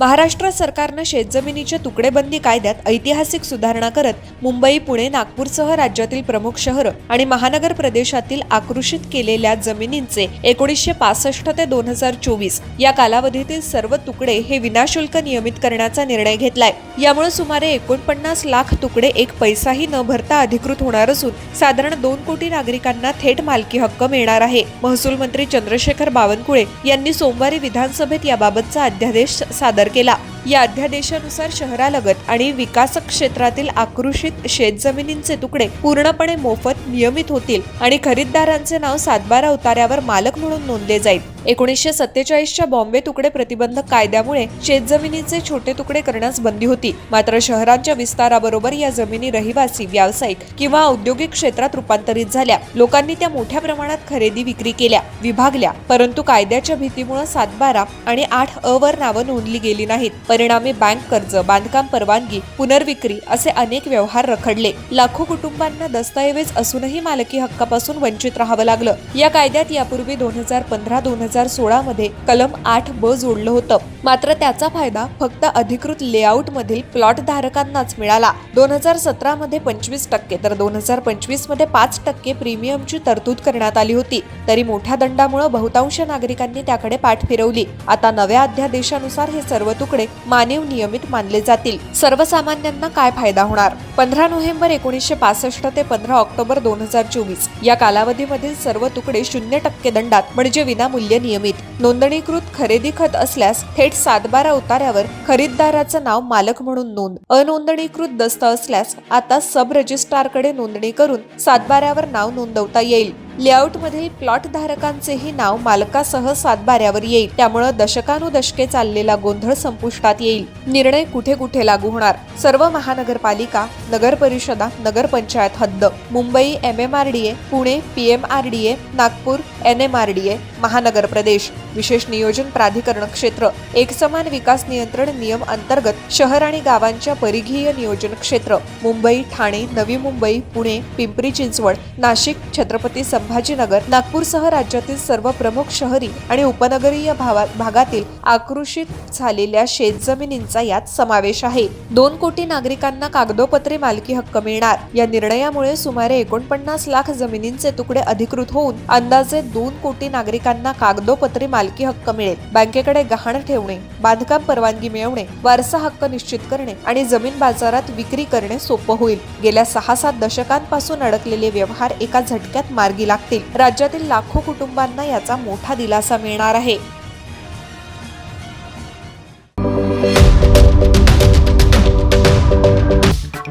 महाराष्ट्र सरकारनं शेतजमिनीच्या तुकडेबंदी कायद्यात ऐतिहासिक सुधारणा करत मुंबई, पुणे, नागपूरसह राज्यातील प्रमुख शहरं आणि महानगर प्रदेशातील आकृषित केलेल्या जमिनींचे 1965 ते 2024 या कालावधीतील सर्व तुकडे हे विनाशुल्क नियमित करण्याचा निर्णय घेतलाय। यामुळे सुमारे 49 लाख तुकडे एक पैसाही न भरता अधिकृत होणार असून साधारण 2 कोटी नागरिकांना थेट मालकी हक्क मिळणार आहे। महसूल मंत्री चंद्रशेखर बावनकुळे यांनी सोमवारी विधानसभेत याबाबतचा अध्यादेश सादर केला। या अध्यादेशानुसार शहरालगत आणि विकास क्षेत्रातील आकृषित शेतजमिनींचे तुकडे पूर्णपणे मोफत नियमित होतील आणि खरीददारांचे नाव 7/12 उतार्यावर मालक म्हणून नोंदले जाईल। 1947च्या बॉम्बे तुकडे प्रतिबंधक कायद्यामुळे शेतजमिनीचे छोटे तुकडे करण्यास बंदी होती। मात्र शहरांच्या विस्ताराबरोबर या जमिनी रहिवासी, व्यावसायिक किंवा औद्योगिक क्षेत्रात रूपांतरित झाल्या। लोकांनी त्या मोठ्या प्रमाणात खरेदी विक्री केल्या, विभागल्या, परंतु कायद्याच्या भीतीमुळे 7/12 आणि 8A वर नावं नोंदली गेली नाहीत। परिणामी बँक कर्ज, बांधकाम परवानगी, पुनर्विक्री असे अनेक व्यवहार रखडले। लाखो कुटुंबांना दस्तऐवज असूनही मालकी हक्कापासून वंचित राहावं लागलं। या कायद्यात यापूर्वी 2015-2016 मध्ये कलम 8B जोडलं होतं, मात्र त्याचा फायदा फक्त अधिकृत लेआउट मधील प्लॉट धारकांनाच मिळाला। 2017 मध्ये 25% तर 2025 मध्ये 5% प्रीमियमची तरतूद करण्यात आली होती। तरी मोठ्या दंडामुळे बहुतांश नागरिकांनी त्याकडे पाठ फिरवली। आता नव्या अध्यादेशानुसार हे सर्व तुकडे मानव नियमित मानले जातील। सर्वसामान्यांना काय फायदा होणार? 15 नोव्हेंबर 1965 ते 15 ऑक्टोबर 2024 या कालावधीमधील सर्व तुकडे 0% दंडात म्हणजे विनामूल्य नियमित। नोंदणीकृत खरेदी खत असल्यास थेट 7/12 उतार्यावर खरीददाराचं नाव मालक म्हणून नोंद। अनोंदणीकृत दस्त असल्यास आता सब रजिस्ट्रारकडे नोंदणी करून 7/12 वर नाव नोंदवता येईल। लेआउट मधील प्लॉट धारकांचेही नाव मालकासह 7/12 येईल। त्यामुळे दशकानुदशके चाललेला गोंधळ संपुष्टात येईल। निर्णय कुठे कुठे लागू होणार? सर्व महानगरपालिका, नगर परिषदा, नगरपंचायत हद्द, Mumbai MMRDA, Pune PMRDA, Nagpur NMRDA, महानगर प्रदेश, विशेष नियोजन प्राधिकरण क्षेत्र, एकसमान विकास नियंत्रण नियम अंतर्गत शहर आणि गावांच्या परिघीय नियोजन क्षेत्र, मुंबई, ठाणे, नवी मुंबई, पुणे, पिंपरी चिंचवड, नाशिक, छत्रपती संभाजीनगर, नागपूरसह राज्यातील सर्व प्रमुख शहरी आणि उपनगरीय भागातील आकृषित झालेल्या शेतजमिनींचा यात समावेश आहे। 2 कोटी नागरिकांना कागदोपत्री मालकी हक्क मिळणार। या निर्णयामुळे सुमारे 49 लाख जमिनींचे तुकडे अधिकृत होऊन अंदाजे 2 कोटी नागरिकांना कागदोपत्री मालकी हक्क मिळेल। बँकेकडे गहाण ठेवणे, बांधकाम परवानगी मिळवणे, वारसा हक्क निश्चित करणे आणि जमीन बाजारात विक्री करणे सोपं होईल। गेल्या 6-7 दशकांपासून अडकलेले व्यवहार एका झटक्यात मार्गी लागतील। राज्यातील लाखो कुटुंबांना याचा मोठा दिलासा मिळणार आहे।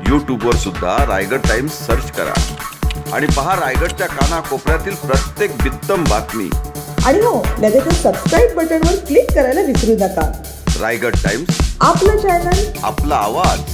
YouTube वर सुद्धा रायगड टाइम्स सर्च करा आणि पहा रायगडच्या कानाकोपऱ्यातील प्रत्येक बित्तम बातमी। आणि हो, लगेच सबस्क्राइब बटनवर क्लिक करायला विसरू नका। रायगड टाइम्स, आपलं चॅनल, आपला आवाज।